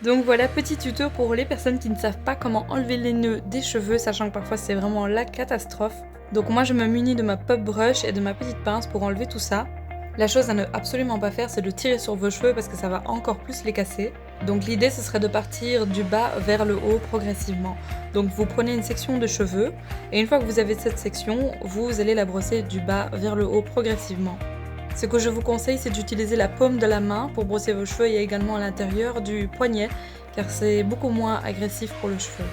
Donc voilà, petit tuto pour les personnes qui ne savent pas comment enlever les nœuds des cheveux, sachant que parfois c'est vraiment la catastrophe. Donc moi je me munis de ma pop brush et de ma petite pince pour enlever tout ça. La chose à ne absolument pas faire, c'est de tirer sur vos cheveux parce que ça va encore plus les casser. Donc l'idée ce serait de partir du bas vers le haut progressivement. Donc vous prenez une section de cheveux et une fois que vous avez cette section, vous allez la brosser du bas vers le haut progressivement. Ce que je vous conseille, c'est d'utiliser la paume de la main pour brosser vos cheveux et également à l'intérieur du poignet, car c'est beaucoup moins agressif pour le cheveu.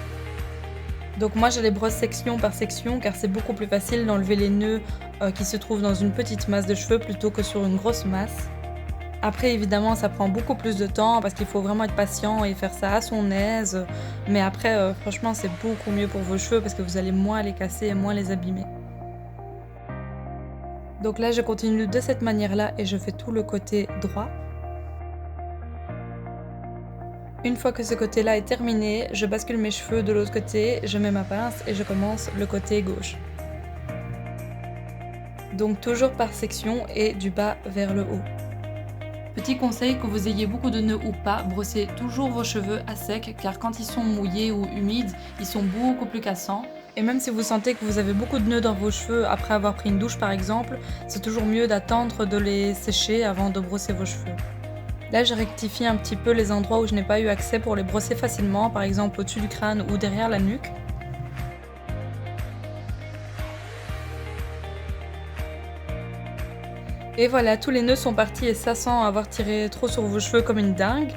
Donc moi je les brosse section par section car c'est beaucoup plus facile d'enlever les nœuds qui se trouvent dans une petite masse de cheveux plutôt que sur une grosse masse. Après évidemment ça prend beaucoup plus de temps parce qu'il faut vraiment être patient et faire ça à son aise, mais après franchement c'est beaucoup mieux pour vos cheveux parce que vous allez moins les casser et moins les abîmer. Donc là je continue de cette manière-là et je fais tout le côté droit. Une fois que ce côté-là est terminé, je bascule mes cheveux de l'autre côté, je mets ma pince et je commence le côté gauche. Donc toujours par section et du bas vers le haut. Petit conseil, que vous ayez beaucoup de nœuds ou pas, brossez toujours vos cheveux à sec car quand ils sont mouillés ou humides, ils sont beaucoup plus cassants. Et même si vous sentez que vous avez beaucoup de nœuds dans vos cheveux après avoir pris une douche par exemple, c'est toujours mieux d'attendre de les sécher avant de brosser vos cheveux. Là, je rectifie un petit peu les endroits où je n'ai pas eu accès pour les brosser facilement, par exemple au-dessus du crâne ou derrière la nuque. Et voilà, tous les nœuds sont partis et ça sans avoir tiré trop sur vos cheveux comme une dingue.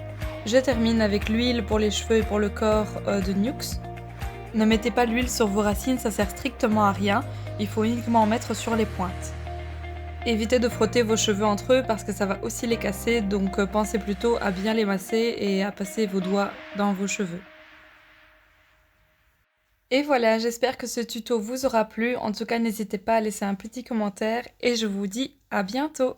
Je termine avec l'huile pour les cheveux et pour le corps de Nuxe. Ne mettez pas l'huile sur vos racines, ça sert strictement à rien, il faut uniquement en mettre sur les pointes. Évitez de frotter vos cheveux entre eux parce que ça va aussi les casser, donc pensez plutôt à bien les masser et à passer vos doigts dans vos cheveux. Et voilà, j'espère que ce tuto vous aura plu. En tout cas, n'hésitez pas à laisser un petit commentaire et je vous dis à bientôt!